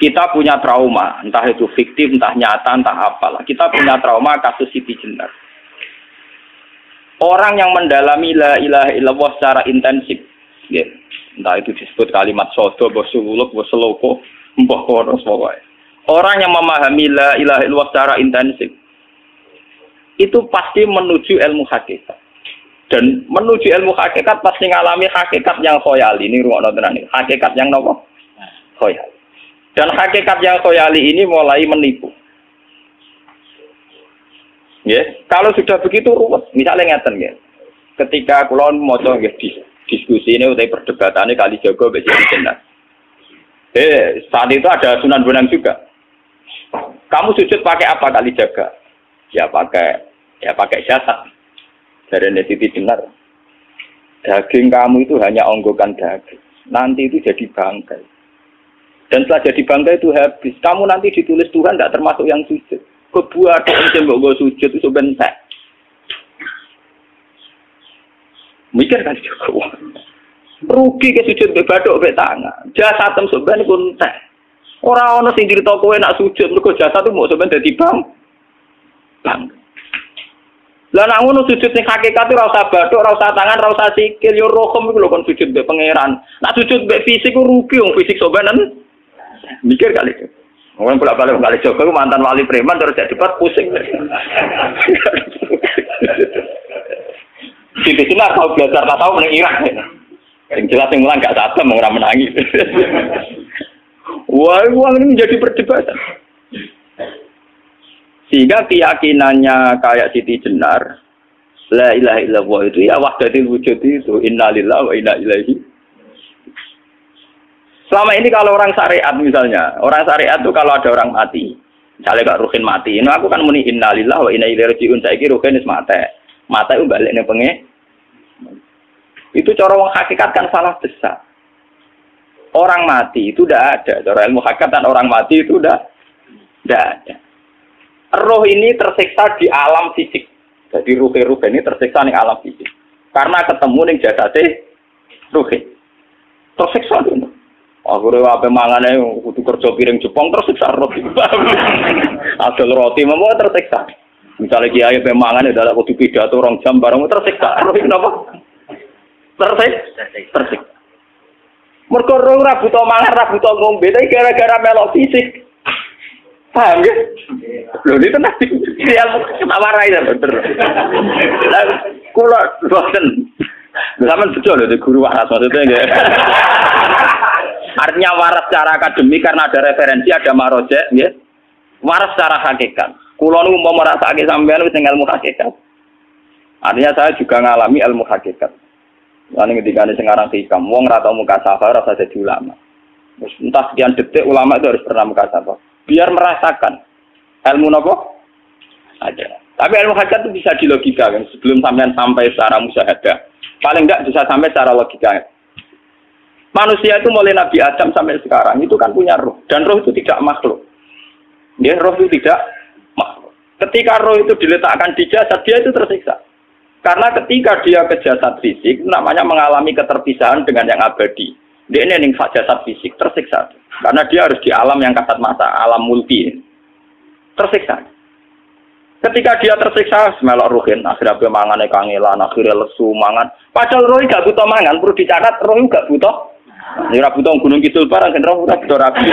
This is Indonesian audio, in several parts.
Kita punya trauma, entah itu fiktif, entah nyata, entah apalah. Kita punya trauma kasus Siti Jenar. Orang yang mendalami la ilaha illallah secara intensif, ya, entah itu disebut kalimat sodo, bosuluk, boseloko, mbah kono pokoknya. Orang yang memahami la ilaha illallah secara intensif, itu pasti menuju ilmu hakikat. Dan menuju ilmu hakikat pasti ngalami hakikat yang khoyali. Ini ruang nontonan ini. Hakikat yang nopo? Khoyali. Dan hakikat yang khoyali ini mulai menipu. Ya, kalau sudah begitu ruwet, misalnya ngeten ya. Ketika kulon moco nggih diskusi ini utai perdebatannya kali jago besi Jenar. Saat itu ada Sunan Bonang juga. Kamu sujud pakai apa kali jaga? Ya pakai jasad. Dari Siti Jenar. Daging kamu itu hanya onggokan daging. Nanti itu jadi bangkai. Dan setelah jadi bangkai itu habis. Kamu nanti ditulis Tuhan tidak termasuk yang sujud. Kebuat yang mbok sujud itu bentek. Mikir kan juga. Rugi ke sujud be badok be tangan. Jasad tem sampean iku entek. Ora ana sing crita kowe nak sujud mergo jasad itu mau sampean dadi bang. Lah nak ngono sujud sing hakikat ora usah badok, ora usah tangan, ora usah sikil, yo rohem iku lho kon sujud be pangeran. Nak sujud be fisik ku rugi wong fisik sampean. Mikir kali itu. Orang bolak-balik kali Joko itu mantan wali preman terus jadi debat pusing. Siti Jenar tahu belajar tak tahu menang Irak. Yang jelas yang ulang gak satem orang menangis. Wah, uang ini menjadi perdebatan. Sehingga keyakinannya kayak Siti Jenar, la ilaha illallah itu ya wahdatil wujud itu innalillahi wa inna ilaihi. Selama ini kalau orang syariat misalnya, orang syariat itu kalau ada orang mati, misalnya Kak Ruhin mati, ini aku kan muni innalillahi wa inna ilaihi raji'un, saiki Ruhin wis mate. Mate itu balik ning penge. Itu cara wong hakikat kan salah besar. Orang mati itu tidak ada, cara ilmu hakikat dan orang mati itu tidak ada. Roh ini tersiksa di alam fisik. Jadi ruh-ruh ini tersiksa di alam fisik. Karena ketemu ning jasate Ruhin. Tersiksa itu. Aku rewa ape mangane kudu kerja piring Jepang terus siksa roti. Adol roti memang tersiksa. Misalnya kiai ape mangane dadak kudu pidato 2 jam bareng tersiksa. Roti kenapa? Tersiksa. Mergo ora butuh mangan, ora butuh ngombe, tapi gara-gara melok fisik. Paham ya? Lho ini tenang dia ketawarai bener. Lah kula boten. Zaman betul lho guru waras maksudnya nggih. Artinya waras secara akademik karena ada referensi, ada marojek, ya. Waras secara hakikat. Kulo nu mau merasake sampean wis ilmu hakikat. Artinya saya juga ngalami ilmu hakikat. Lan ketika ini sekarang hikam, wong ora tau muka safar rasa jadi ulama. Terus entah sekian detik ulama itu harus pernah muka safar. Biar merasakan ilmu nopo ada. Tapi ilmu hakikat itu bisa dilogikakan sebelum sampean sampai secara musyahadah. Paling enggak bisa sampai secara logika. Manusia itu mulai Nabi Adam sampai sekarang itu kan punya roh, dan roh itu tidak makhluk. Dia roh itu tidak makhluk. Ketika roh itu diletakkan di jasad, dia itu tersiksa. Karena ketika dia ke jasad fisik, namanya mengalami keterpisahan dengan yang abadi. Dia ini ning jasad fisik tersiksa. Karena dia harus di alam yang kasat mata, alam multi. Tersiksa. Ketika dia tersiksa, melok ruhin, akhirnya dia mangane kangelan, akhirnya lesu mangan. Padahal roh gak butuh mangan, perlu dicatat roh gak butuh. Ora butuh gunung kidul barang, ora butuh rapi.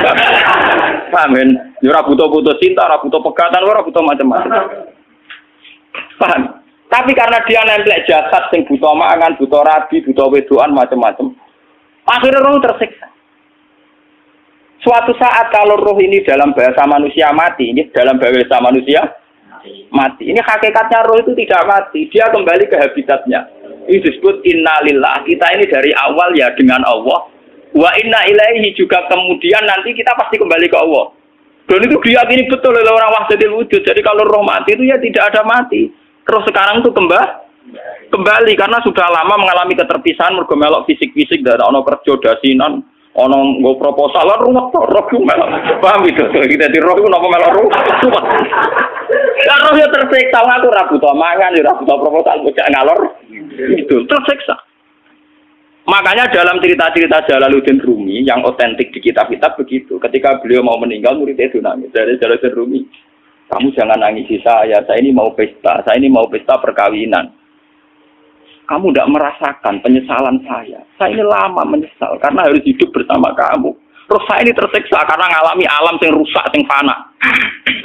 Paham kan? Ora butuh cinta, ora butuh pegatan, ora butuh macam-macam. Paham? Tapi karena dia nempel jasad sing butuh mangan, butuh rabi, butuh wedoan macam-macam. Akhirnya roh tersiksa. Suatu saat kalau roh ini dalam bahasa manusia mati, ini dalam bahasa manusia mati. Ini hakikatnya roh itu tidak mati, dia kembali ke habitatnya. Ini disebut innalillah. Kita ini dari awal ya dengan Allah. Wa inna ilaihi juga kemudian nanti kita pasti kembali ke Allah. Dan itu diyakini betul oleh orang wahdatul wujud. Jadi kalau roh mati itu ya tidak ada mati. Roh sekarang itu kembali karena sudah lama mengalami keterpisahan mergo melok fisik-fisik dari ono kerja dasinan, ono nggo proposal ruwet roh melok. Paham itu? Kita di roh itu napa melok roh? Lah roh ya tersiksa ngaku ra butuh mangan, ya ra butuh proposal bocah ngalor. Itu tersiksa. Makanya dalam cerita-cerita Jalaluddin Rumi yang otentik di kitab-kitab begitu. Ketika beliau mau meninggal, muridnya itu nangis. Dari Jalaluddin Rumi, kamu jangan nangisi saya ini mau pesta, saya ini mau pesta perkawinan. Kamu tidak merasakan penyesalan saya. Saya ini lama menyesal karena harus hidup bersama kamu. Terus saya ini tersiksa karena ngalami alam yang rusak, yang fana.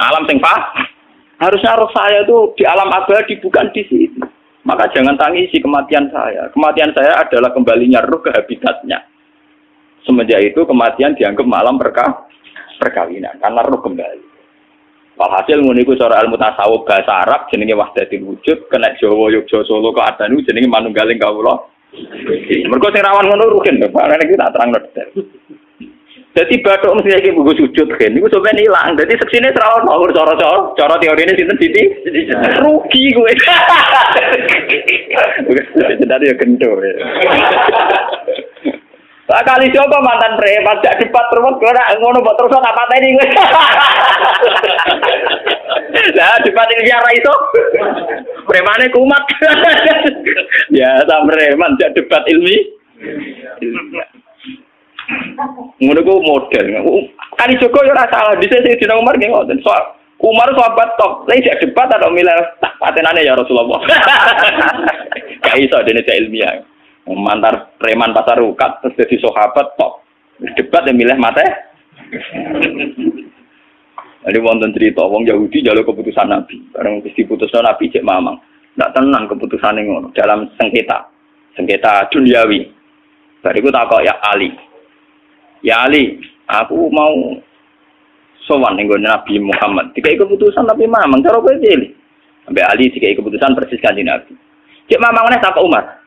Alam yang fana. Harusnya roh saya itu di alam abadi, bukan di sini. Maka jangan tangisi kematian saya. Kematian saya adalah kembalinya roh ke habitatnya. Semenjak itu kematian dianggap malam perkawinan. Karena roh kembali. Walhasil nguniku cara ilmu tasawuf bahasa Arab jenenge wahdatul wujud, kena Jawa Yogya Solo keadaan jenenge manunggaling kawula. Mergo sing rawan ngono rugen to, Pak. Nek iki tak terangno detail. Dadi bathuk mesti iki buku sujud kan. Niku sampeyan ilang. Dadi seksine ra ono cara teorine sinten Siti? Rugi kowe. Dadi yo kento. Kali coba mantan preman gak debat terus ora ngono mbok terus tak pateni kowe. Lah debat ini biar iso. Premane kumat. Ya ta preman gak debat ilmi. Ngono ku model. Kali Joko yo ora salah dhisik Sayyidina Umar nggih ngoten. Soal Umar sahabat top, lha jak debat atau milih tak patenane ya Rasulullah. Gak iso dene ilmiah. Mantar preman pasar rukat terus jadi sahabat top debat yang milih mate. Jadi wonten cerita wong Yahudi jaluk keputusan Nabi, bareng wis diputusno Nabi cek mamang. Ndak tenang keputusane ngono dalam sengketa duniawi. Bariku takok ya Ali. Ya Ali, aku mau sowan ning Nabi Muhammad. Dikai keputusan Nabi mamang cara kowe pilih. Sampai Ali dikai keputusan persis kanjeng Nabi. Cek mamang meneh takok Umar.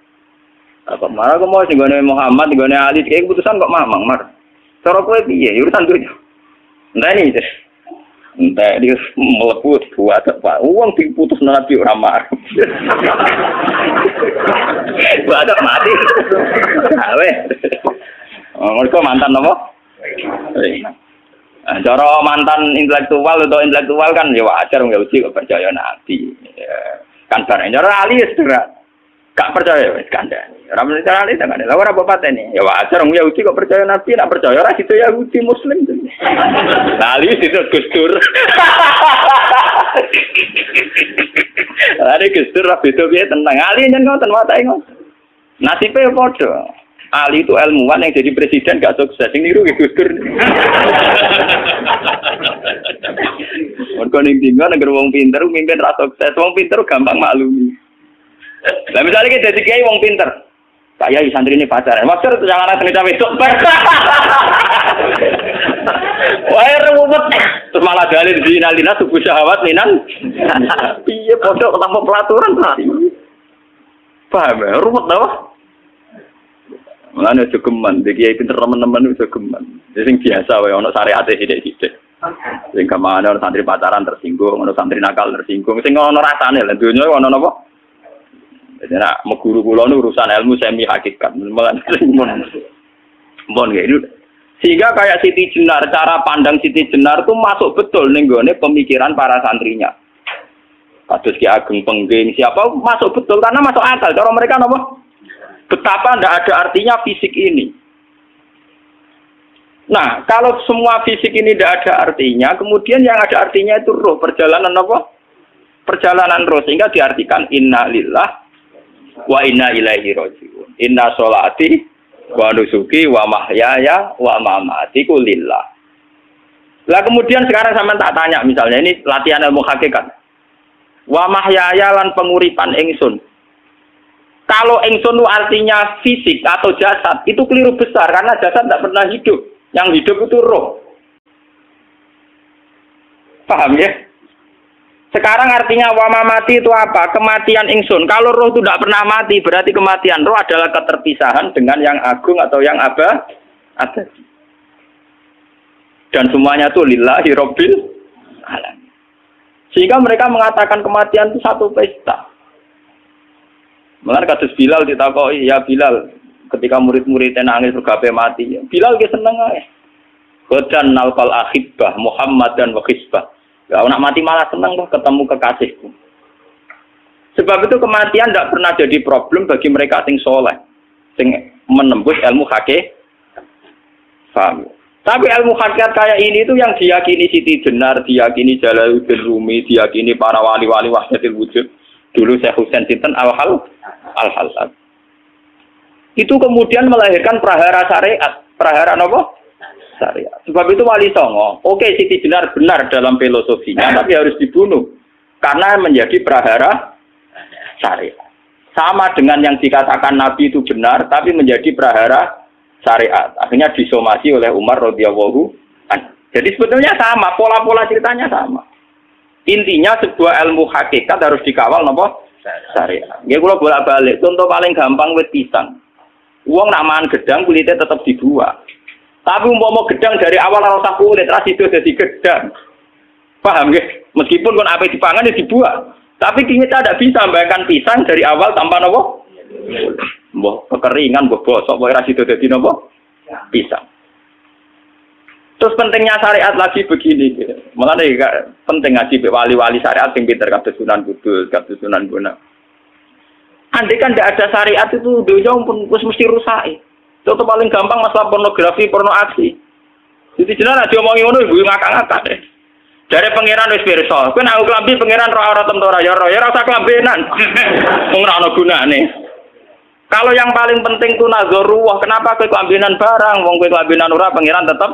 Apa marah aku mau singgone Muhammad, singgone Ali, kayak keputusan kok mamang mar. Cara kowe piye? Urusan dunya. Entah ini, entah dia melebut buat apa? Uang diputus Nabi ora mar. Buat mati. Awe. Mereka mantan apa? Cara mantan intelektual atau intelektual kan ya wajar nggak uji kok percaya Nabi. Kan bareng cara Ali ya gak percaya wis kandhani. Ora mesti ali tenan. Lah ora apa patene. Ya wajar wong Yahudi kok percaya Nabi, nek percaya ora situ Yahudi Muslim. Lah ali situ Gustur. Ali Gustur ra beda piye tentang ali nyen ngoten watake ngoten. Nasibe padha. Ali itu ilmuwan yang jadi presiden gak sukses. Sing niru Gustur. Mergo ning dinggo nek wong pinter mimpin ra sukses. Wong pinter gampang maklumi. Lah misalnya kita jadi kiai wong pinter, saya santri ini pacaran, maksud itu jangan ada cerita besok. Wah ruwet, terus malah dalil di nalina subuh syahwat minan. Iya bodoh tanpa pelaturan tadi. Paham ya? Ruwet dah. Mana jogeman, jadi kiai pinter teman-teman itu jogeman. Jadi biasa, wae ono syariate sidik-sidik. Sing kemana ono santri pacaran tersinggung, ono santri nakal tersinggung, sing ono rasane, lah dunia ono apa? Jadi nak meguru kula nu urusan ilmu semi hakikat, mon kayak itu. Sehingga kayak Siti Jenar, cara pandang Siti Jenar itu masuk betul ning gone pemikiran para santrinya. Kados Ki Ageng Pengging siapa masuk betul karena masuk akal. Cara mereka napa? Betapa ndak ada artinya fisik ini. Nah, kalau semua fisik ini tidak ada artinya, kemudian yang ada artinya itu roh, perjalanan apa? Perjalanan roh, sehingga diartikan inna lillah wa inna ilaihi raji'un. Inna sholati wa nusuki wa mahyaya wa mamati lillah. Lah kemudian sekarang sama tak tanya misalnya ini latihan ilmu hakikat. Wa mahyaya lan penguripan ingsun. Kalau ingsun itu artinya fisik atau jasad, itu keliru besar karena jasad tidak pernah hidup. Yang hidup itu roh. Paham ya? Sekarang artinya wama mati itu apa? Kematian ingsun. Kalau roh itu tidak pernah mati, berarti kematian roh adalah keterpisahan dengan yang agung atau yang abadi. Dan semuanya itu lillahi rabbil alamin. Sehingga mereka mengatakan kematian itu satu pesta. Mulane kados Bilal ditakoi, ya Bilal, ketika murid-muridnya nangis bergape mati, Bilal ge seneng ae. Godan nalqal ahibbah Muhammad dan wa hisbah. Ya, nak mati malah senang loh ketemu kekasihku. Sebab itu kematian tidak pernah jadi problem bagi mereka sing soleh, sing menembus ilmu hakikat. Paham? Tapi ilmu hakikat kayak ini itu yang diyakini Siti Jenar, diyakini Jalaluddin Rumi, diyakini para wali-wali wahdatul wujud. Dulu Syekh Husain Sinten Al-Halal. Itu kemudian melahirkan prahara syariat. Prahara apa? Syariat. Sebab itu Wali Songo, oke Siti Jenar benar dalam filosofinya, tapi harus dibunuh. Karena menjadi prahara syariat. Sama dengan yang dikatakan Nabi itu benar, tapi menjadi prahara syariat. Akhirnya disomasi oleh Umar radhiyallahu anhu. Jadi sebetulnya sama, pola-pola ceritanya sama. Intinya sebuah ilmu hakikat harus dikawal napa? Syariat. Nggih kula bolak-balik, contoh paling gampang wit pisang. Wong nak mangan gedang kulitnya tetap dibuang. Tapi umpama gedang dari awal ora usah kulit, ra sido dadi gedang. Paham nggih? Meskipun kon ape dipangan ya dibuang. Tapi kita tidak bisa membayangkan pisang dari awal tanpa napa? Mbah kekeringan, mbah bosok, mbah ra sido dadi napa? Pisang. Terus pentingnya syariat lagi begini, malah penting ngaji wali-wali syariat yang pinter kados Sunan Kudus, kados Sunan Bonang. Andai kan tidak ada syariat itu dunia pun mesti rusak. Contoh paling gampang masalah pornografi, porno aksi. Jadi jenar aja omongi ngono ibu ngakak-ngakak deh. Dari pangeran wis pirsa, kowe nek klambi pangeran ora tentu ora ya ora usah klambenan. Wong ora ana gunane. Kalau yang paling penting ku nazarullah, kenapa kowe klambenan barang? Wong kowe klambenan ora pangeran tetep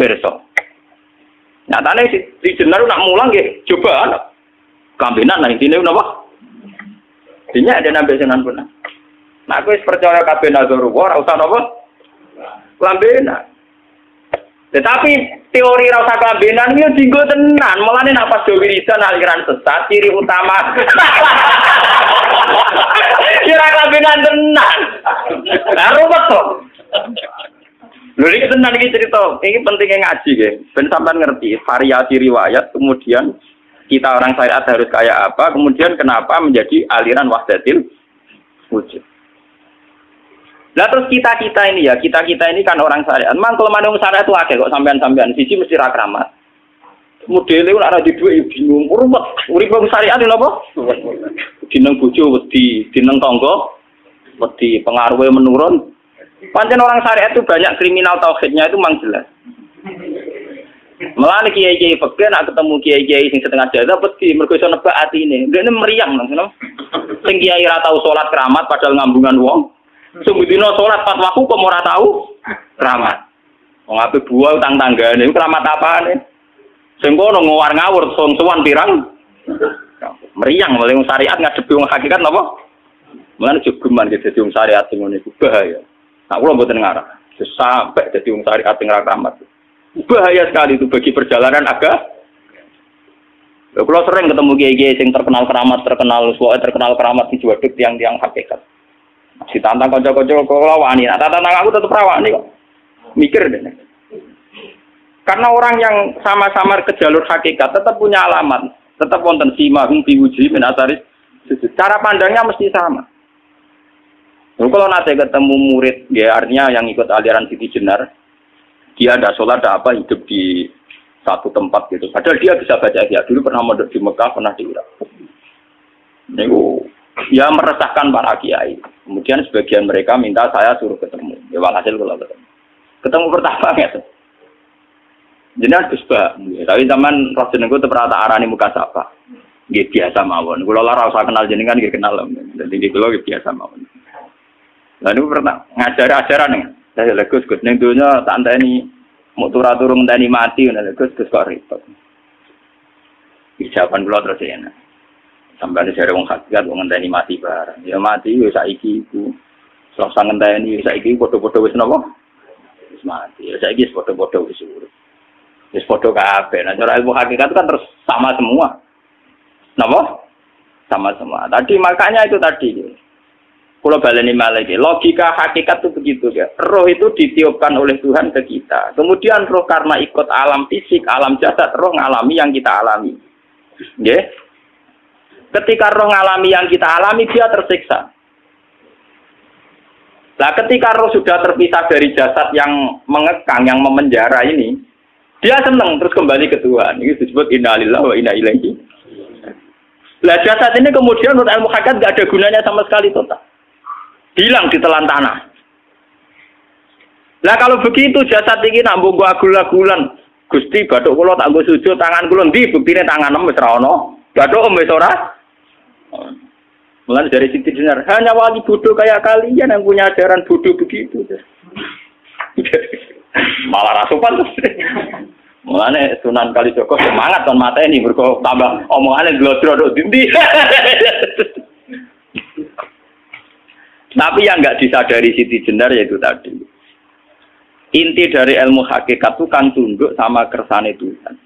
pirsa. Nyatane si jenar nak mulang nggih coba klambenan nang intine napa? Dinya ada nabi Sunan Bonang. Nah, aku percaya kabeh nazarullah ora usah napa? Klambenan. Tetapi teori ora usah klambenan iki dienggo tenan. Mulane nek pas do wiridan aliran sesat ciri utama. Kira klambenan tenan. Lah ruwet to. Lho iki tenan iki cerita. Iki pentingnya ngaji nggih. Ben sampean ngerti variasi riwayat kemudian kita orang syariat harus kayak apa, kemudian kenapa menjadi aliran wahdatil wujud. Lah terus kita ini kan orang syariat. Memang kalau manung syariat itu akeh kok sampean-sampean siji mesti ra kramat. Modele ora di dhuwit bingung, rumet. Urip wong syariat lho apa? Dineng bojo wedi, dineng tangga wedi, pengaruhe menurun. Pancen orang syariat itu banyak kriminal tauhidnya itu memang jelas. Malah kiai-kiai fakir nak ketemu kiai-kiai sing setengah jadah peti mergo iso nebak atine. Ndekne meriang ngono. Sing kiai ra tau salat keramat padahal ngambungan wong. Sing dina salat pas waktu kok ora tau keramat. Wong ape buah utang tanggane iku keramat apane? Sing kono ngawur ngawur sowan pirang. Meriang oleh syariat ngadepi wong hakikat napa? Mulane jogeman dadi wong syariat sing ngene iku bahaya. Nah kula mboten ngarah. Sampai dadi wong syariat sing ra keramat. Bahaya sekali itu bagi perjalanan agama. Kalau sering ketemu kiai-kiai yang terkenal keramat di Juwaduk tiang-tiang hakikat. Si tantang kocok-kocok kalau wani, nah tantang aku tetap rawani kok. Mikir deh. Karena orang yang sama-sama ke jalur hakikat tetap punya alamat, tetap wonten simahum biwuji min asaris. Cara pandangnya mesti sama. Kalau nanti ketemu murid, ya artinya yang ikut aliran Siti Jenar. Dia ada sholat, ada apa, hidup di satu tempat gitu. Padahal dia bisa baca dia dulu pernah mondok di Mekah, pernah di Irak. Itu ya meresahkan para kiai. Kemudian sebagian mereka minta saya suruh ketemu. Ya walhasil kalau ketemu. Ketemu pertama ya. Jadi harus tapi zaman Rasulullah itu pernah tak arani muka sapa. Gitu biasa mawon. Kalau lara usah kenal jenengan gitu kenal. Jadi gitu loh biasa mawon. Lalu pernah ngajar ajaran nih. Saya legus neng dunia tante ini mau turun tani mati, legus kok ribet. Ucapan pulau terus ya. Sampai ada wong hakikat wong tani mati barang. Ya mati ya saiki iku. Selasa ngenteni saiki foto-foto wis napa? Wis mati. Ya saiki foto-foto wis urip. Wis foto kabeh. Nah cara ilmu hakikat kan terus sama semua. Napa? Sama semua. Tadi makanya itu tadi. Kalau baleni malagi, logika hakikat itu begitu ya. Roh itu ditiupkan oleh Tuhan ke kita. Kemudian roh karena ikut alam fisik, alam jasad, roh ngalami yang kita alami. Ya. Ketika roh ngalami yang kita alami, dia tersiksa. Nah, ketika roh sudah terpisah dari jasad yang mengekang, yang memenjara ini, dia senang terus kembali ke Tuhan. Ini disebut innalillahi wa inna ilaihi. Nah, jasad ini kemudian menurut ilmu hakikat nggak ada gunanya sama sekali total. Hilang di telan tanah. Lah kalau begitu jasad iki nak mbok agul-agulan. Gusti bathuk kula tak nggo sujud tangan kula ndi buktine tangan wis ra ono. Bathuk wis ora. Mulai dari Siti Jenar, hanya wali bodoh kayak kalian yang punya ajaran bodoh begitu. Malah rasupan terus. Mulane Sunan Kalijaga semangat kon mateni mergo tambah omongane glodro ndi. Tapi yang enggak disadari Siti Jenar yaitu tadi. Inti dari ilmu hakikat itu kan tunduk sama kersane Tuhan.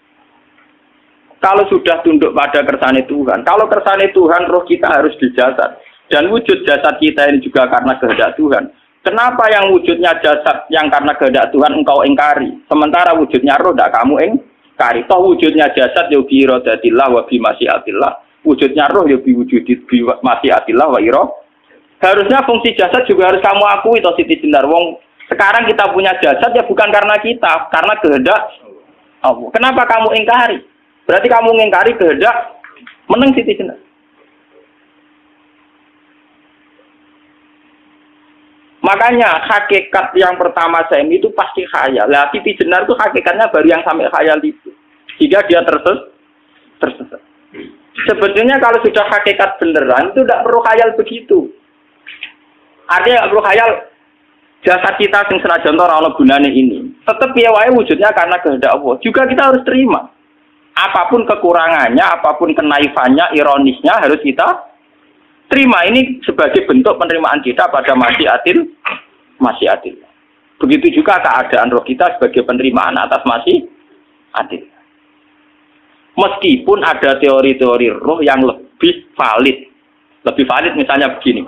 Kalau sudah tunduk pada kersane Tuhan, kalau kersane Tuhan roh kita harus di jasad. Dan wujud jasad kita ini juga karena kehendak Tuhan. Kenapa yang wujudnya jasad yang karena kehendak Tuhan engkau ingkari? Sementara wujudnya roh tidak kamu ingkari. Toh wujudnya jasad ya bi iradatillah wa bi masyiatillah. Wujudnya roh ya bi wujudit bi masyiatillah wa ira. Harusnya fungsi jasad juga harus kamu akui toh Siti Jenar. Wong sekarang kita punya jasad ya bukan karena kita, karena kehendak Allah. Kenapa kamu ingkari? Berarti kamu mengingkari kehendak meneng Siti Jenar. Makanya hakikat yang pertama Saim itu pasti khayal. Lah Siti Jenar itu hakikatnya baru yang sampai khayal itu. Sehingga dia tersesat. Sebetulnya kalau sudah hakikat beneran itu tidak perlu khayal begitu. Artinya tidak perlu khayal jasad kita yang senajan ora ana gunane ini. Tetap ya wae wujudnya karena kehendak Allah. Juga kita harus terima. Apapun kekurangannya, apapun kenaifannya, ironisnya harus kita terima. Ini sebagai bentuk penerimaan kita pada masyiatil. Begitu juga keadaan roh kita sebagai penerimaan atas masyiatil. Meskipun ada teori-teori roh yang lebih valid. Lebih valid misalnya begini.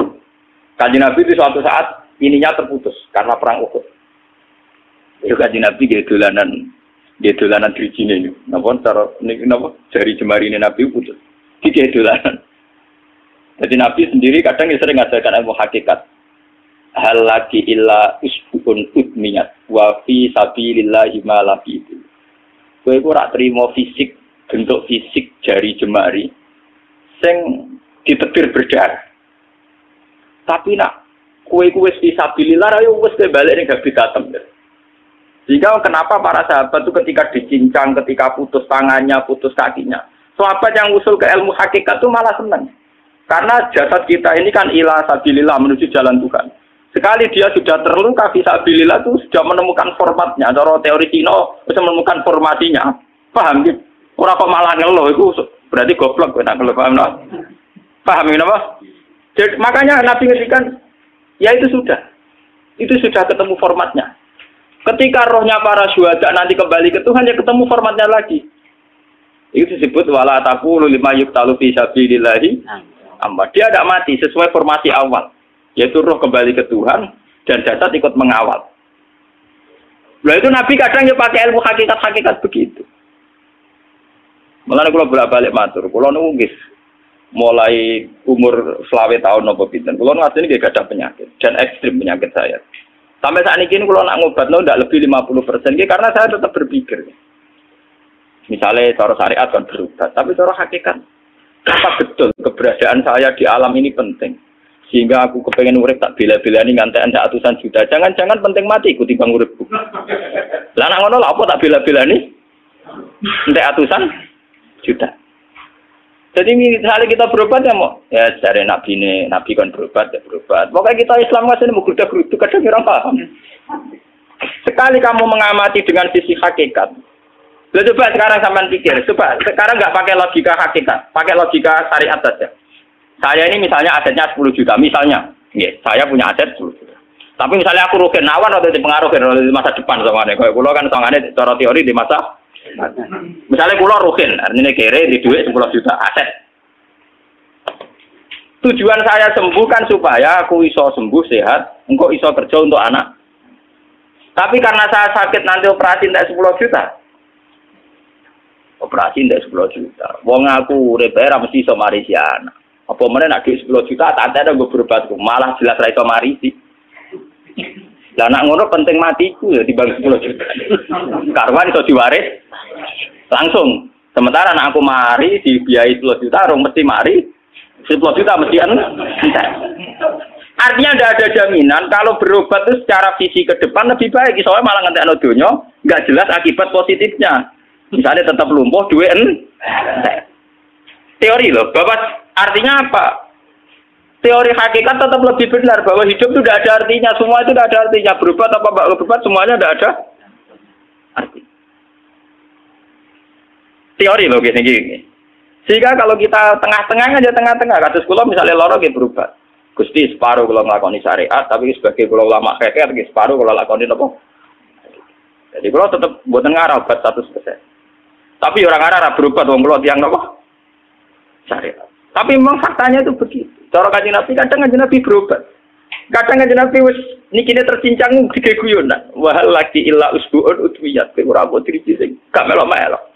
Kanjeng Nabi itu suatu saat ininya terputus karena perang Uhud. Itu Kanjeng Nabi dia dolanan dirijine ini. Napa cara niki napa jari jemari ini Nabi putus. Iki dolanan. Jadi Nabi sendiri kadang sering ngajarkan ilmu hakikat. Hal lagi illa usbun udmiyat wa fi sabilillahi ma laqitu. Kowe ora trimo fisik, bentuk fisik jari jemari sing ditebir berdarah. Tapi nak kowe wis fi sabilillah ayo wis balik ning habitatem. Sehingga kenapa para sahabat itu ketika dicincang, ketika putus tangannya, putus kakinya. Sahabat yang usul ke ilmu hakikat itu malah senang. Karena jasad kita ini kan ila sabilillah menuju jalan Tuhan. Sekali dia sudah terluka fisabilillah itu sudah menemukan formatnya. Cara teori Cina bisa menemukan formasinya. Paham gitu? Orang kok malah ngeluh itu berarti goblok kena ngeluh. Paham tak? Paham ini apa? Jadi, makanya Nabi ngertikan ya itu sudah ketemu formatnya. Ketika rohnya para syuhada nanti kembali ke Tuhan, ya ketemu formatnya lagi. Itu disebut wala taqulu lima yuqtalu fi sabilillahi amma. Dia tidak mati sesuai formasi awal, yaitu roh kembali ke Tuhan dan jasad ikut mengawal. Nah itu Nabi kadang ya pakai ilmu hakikat begitu. Mulane kula bolak-balik matur, kula nunggis mulai umur 20 tahun napa pinten. Kula ngasih nggih gadah penyakit dan ekstrim penyakit saya. Sampai saat ini kalau nak ngobatno tidak lebih 50%, karena saya tetap berpikir. Misalnya cara syariat kan berobat, tapi cara hakikat apa betul keberadaan saya di alam ini penting. Sehingga aku kepengen urip tak bela-belani ngantek andak atusan juta. Jangan-jangan penting mati ikuti bang uripku. Lah nak ngono lha apa tak bela-belani? Antek atusan juta. Jadi misalnya kita berobat ya mau, ya dari Nabi kan berobat ya berobat. Pokoknya kita Islam masih mau geruda-gerudu, kadang orang paham. Sekali kamu mengamati dengan sisi hakikat, coba sekarang sampean pikir, coba sekarang nggak pakai logika hakikat, pakai logika syariat saja. Saya ini misalnya asetnya 10 juta, misalnya, saya punya aset 10 juta. Tapi misalnya aku rugi nawan atau dipengaruhi di masa depan soalnya, kalau pulau kan soalnya cara teori di masa misalnya pulau rugen, artinya kere di duit 10 juta aset. Tujuan saya sembuh kan supaya aku iso sembuh sehat, engkau iso kerja untuk anak. Tapi karena saya sakit nanti operasi tidak 10 juta. Operasi tidak 10 juta. Wong aku repera mesti iso marisi anak. Apa mana nak duit 10 juta, tak ada gue berobat, malah jelas ra iso marisi. Lah anak ngono penting matiku ya dibagi 10 juta. Karwan iso diwaris langsung. Sementara anak aku mari dibiayai 10 juta, orang mesti mari 10 juta mesti anu. Artinya tidak ada jaminan kalau berobat itu secara visi ke depan lebih baik. Soalnya malah ngentekno donya nggak jelas akibat positifnya. Misalnya tetap lumpuh, teori loh. Bahwa artinya apa? Teori hakikat tetap lebih benar bahwa hidup itu tidak ada artinya. Semua itu tidak ada artinya. Berobat apa nggak berobat semuanya tidak ada arti. Teori loh gini. Sehingga kalau kita tengah-tengah aja tengah-tengah. Kasus kula misalnya loro gitu berobat. Gusti separuh kalau ngelakoni syariat, tapi sebagai kalau ulama kekeh, separuh kalau lakoni apa? Jadi kalau tetap buatan ngarah obat 100%. Tapi orang ngarah berobat, orang kalau tiang apa? Syariat. Tapi memang faktanya itu begitu. Cara Kanjeng Nabi kadang Kanjeng Nabi berobat. Kadang Kanjeng Nabi wis nikine tercincang gede guyon. Wah lagi illa usbuun udwiyat. Ora apa diriji sing gak melok-melok.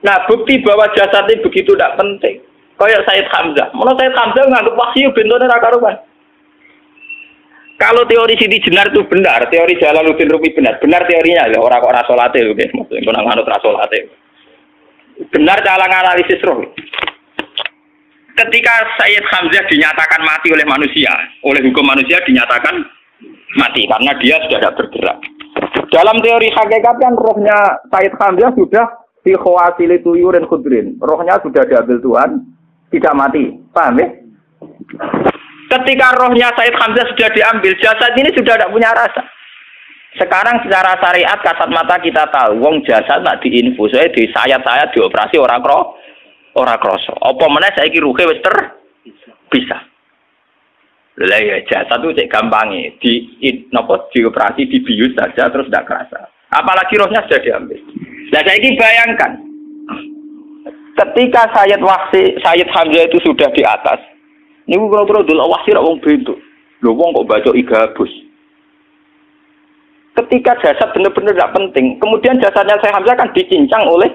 Nah, bukti bahwa jasad itu begitu tidak penting. Kayak Sayyid Hamzah. Menurut Sayyid Hamzah nganggep wahyu bentone ra karuan. Kalau teori Siti Jenar itu benar, teori Jalaluddin Rumi benar teorinya ya orang kok ra salate lho nggih, maksud nang manut ra salate. Benar cara analisis roh. Ketika Sayyid Hamzah dinyatakan mati oleh manusia, oleh hukum manusia dinyatakan mati karena dia sudah tidak bergerak. Dalam teori hakikat kan rohnya Sayyid Hamzah sudah fi khawasili tuyurin khudrin. Rohnya sudah diambil Tuhan. Tidak mati, paham ya? Ketika rohnya Sayyid Hamzah sudah diambil, jasad ini sudah tidak punya rasa. Sekarang secara syariat kasat mata kita tahu, wong jasad nak diinfus, di sayat-sayat dioperasi orang kroso. Apa meneh saiki ruhe wis bisa. Lah ya jasad itu cek gampange, dioperasi dibius saja terus tidak kerasa. Apalagi rohnya sudah diambil. Nah saiki bayangkan. Ketika Sayyid Hamzah itu sudah di atas, ini kira-kira dulu wahsi rak wong bentuk. Lho wong kok baca igabus. Ketika jasad benar-benar tidak penting, kemudian jasadnya Sayyid Hamzah kan dicincang oleh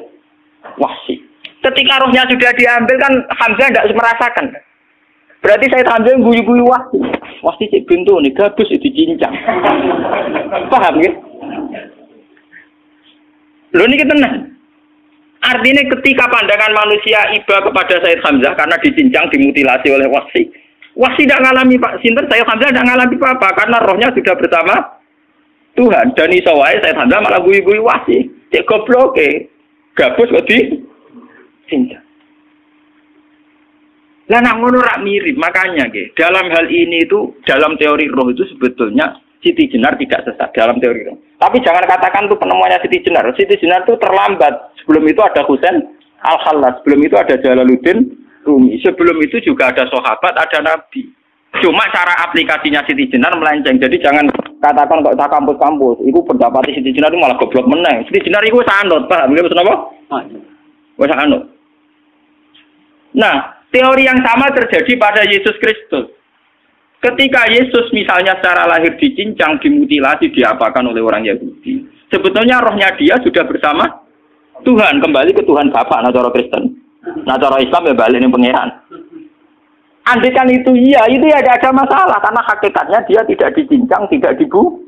wahsi. Ketika rohnya sudah diambil kan Hamzah tidak merasakan. Berarti Sayyid Hamzah guyu-guyu wahsi. Wahsi cek bentuk nih gabus dicincang. Paham ya? Lho niki tenan. Artinya ketika pandangan manusia iba kepada Sayyid Hamzah karena dicincang, dimutilasi oleh wahsi. Wahsi tidak mengalami Pak Sinten, Sayyid Hamzah tidak mengalami apa-apa karena rohnya sudah bersama Tuhan. Dan iso wae Sayyid Hamzah malah guyu-guyu wahsi. Cek goblok gabus kok dicincang. Lah nak ngono rak mirip, makanya dalam hal ini itu dalam teori roh itu sebetulnya Siti Jenar tidak sesat dalam teori roh. Tapi jangan katakan itu penemuannya Siti Jenar. Siti Jenar itu terlambat. Sebelum itu ada Husain Al-Khallas. Sebelum itu ada Jalaluddin Rumi. Sebelum itu juga ada sahabat, ada nabi. Cuma cara aplikasinya Siti Jenar melenceng. Jadi jangan katakan kok tak kampus-kampus. Itu pendapat Siti Jenar itu malah goblok meneng. Siti Jenar itu sanut, paham? Maksud apa? Wes anut. Nah, teori yang sama terjadi pada Yesus Kristus. Ketika Yesus misalnya secara lahir dicincang, dimutilasi, diapakan oleh orang Yahudi. Sebetulnya rohnya dia sudah bersama Tuhan, kembali ke Tuhan Bapa, nah cara Kristen. Nah cara Islam ya balik ini pangeran. Andaikan itu iya, itu ya tidak ada masalah. Karena hakikatnya dia tidak dicincang, tidak dibunuh.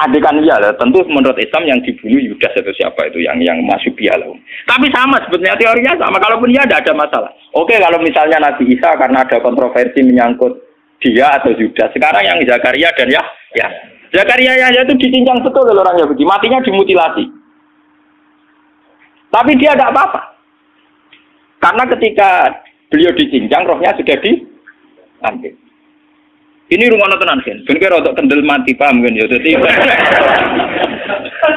Andaikan iya, tentu menurut Islam yang dibunuh Yudas atau siapa itu yang masuk piala. Tapi sama sebetulnya teorinya sama. Kalaupun iya tidak ada masalah. Oke, kalau misalnya Nabi Isa karena ada kontroversi menyangkut dia atau Yudas. Sekarang yang Zakaria dan ya Zakaria Yahya itu dicincang betul oleh orang Yahudi. Matinya dimutilasi. Tapi dia tidak apa-apa. Karena ketika beliau dicincang, rohnya sudah diambil. Ini rumah tenan kan. Ben kira untuk kendel mati paham kan ya. Jadi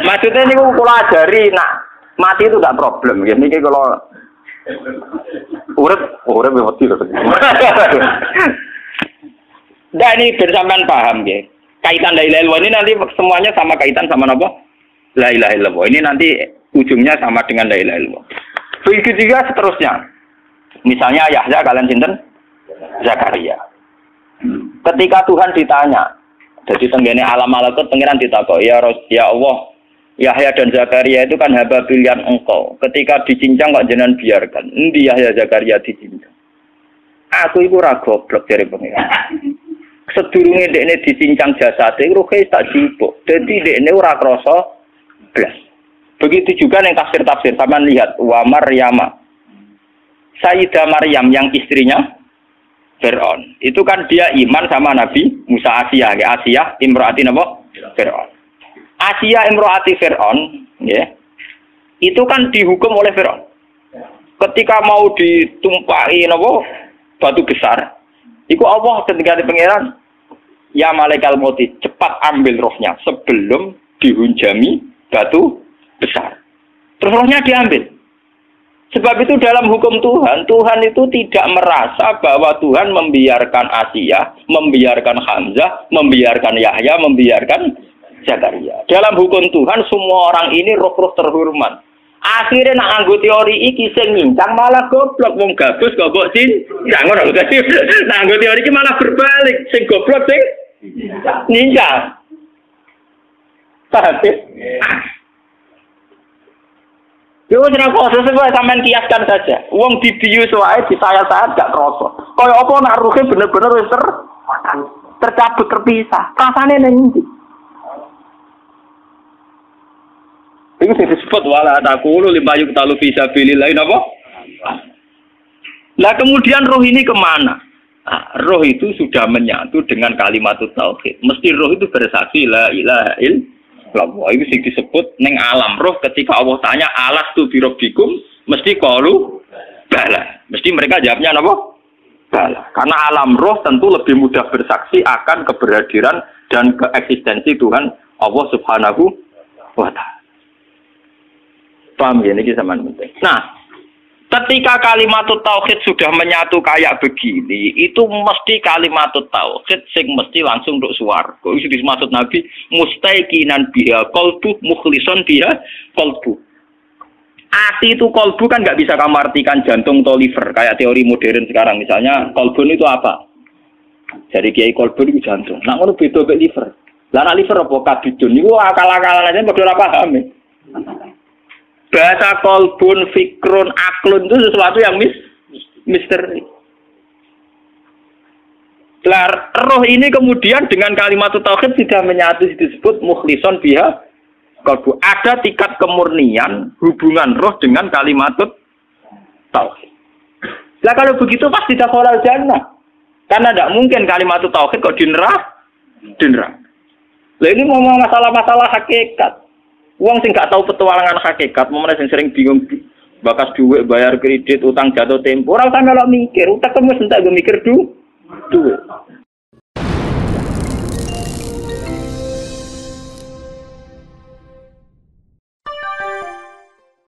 maksudnya ini kalau ajari mati itu tidak problem. Ini kalau urip mati loh. Nah ini bersamaan paham ya. Kaitan la ilaha illallah ini nanti semuanya sama kaitan sama apa? La ilaha illallah. Ini nanti ujungnya sama dengan la ilaha illallah. Begitu juga seterusnya. Misalnya Yahya kalian sinten? Zakaria. Ketika Tuhan ditanya, jadi tenggene alam malakut pengiran ditakok, ya Allah, Yahya dan Zakaria itu kan hamba pilihan engkau. Ketika dicincang kok jenengan biarkan. Endi Yahya Zakaria dicincang? Aku iku ora goblok dari pengiran. Sedurunge dekne dicincang jasate ruhe tak jipuk. Dadi dekne ora krasa blas. Begitu juga yang tafsir-tafsir sampean lihat wa Maryama. Sayyidah Maryam yang istrinya Fir'aun. Itu kan dia iman sama Nabi Musa. Asiyah, ya. Asiyah imro'ati apa? Fir'aun. Asiyah imro'ati Fir'aun, ya. Itu kan dihukum oleh Fir'aun. Ketika mau ditumpahi apa? Batu besar. Iku Allah ketika di pangeran, ya malaikal mauti, cepat ambil rohnya sebelum dihunjami batu besar. Terus rohnya diambil. Sebab itu dalam hukum Tuhan, Tuhan itu tidak merasa bahwa Tuhan membiarkan Asiyah, membiarkan Hamzah, membiarkan Yahya, membiarkan Zakaria. Dalam hukum Tuhan, semua orang ini roh-roh terhormat. Akhirnya nak nganggo teori iki sing nyincang malah goblok, wong gabus goblok cincang ora dadi. Nak nganggo teori iki malah berbalik, sing goblok sing nyincang. Paham? Yo ora kok sesuai sampean kiaskan saja. Wong dibius wae disayat-sayat gak krasa. Kaya apa nak ruhe bener-bener wis tercabut terpisah. Rasane ning ndi? Itu disebut wala taqulu lima yuqtalu fi sabilillah napa? Lah kemudian roh ini kemana? Nah, roh itu sudah menyatu dengan kalimat tauhid. Mesti roh itu bersaksi la ilaha illallah. Itu sing disebut ning alam roh ketika Allah tanya alastu bi rabbikum mesti qalu bala. Mesti mereka jawabnya napa? Bala. Karena alam roh tentu lebih mudah bersaksi akan keberhadiran dan keeksistensi Tuhan Allah Subhanahu wa taala. Paham ya, ini sama penting. Nah, ketika kalimat tauhid sudah menyatu kayak begini, itu mesti kalimat tauhid sing mesti langsung untuk swarga. Itu dimaksud Nabi mustaiqinan biha qalbu mukhlishon biha qalbu. Ati itu qalbu kan nggak bisa kamu artikan jantung atau liver kayak teori modern sekarang. Misalnya qalbun itu apa? Jadi kiai qalbun itu jantung. Nah, ngono beda mek liver. Lah liver apa kabidun niku akal-akalan aja padha ora paham. Bahasa kolbun, fikrun, aklun itu sesuatu yang misteri. Roh ini kemudian dengan kalimat tauhid sudah menyatu disebut mukhlishon biha kolbu. Ada tingkat kemurnian hubungan roh dengan kalimat tauhid. Lah kalau begitu pasti dakhalal jannah. Karena tidak mungkin kalimat tauhid kok di neraka. Lah ini ngomong masalah-masalah hakikat. Wong sing gak tahu petualangan hakikat, momennya sing sering bingung bakas duit, bayar kredit, utang jatuh tempo. Ora usah melok mikir, utek wis entek go mikir duit.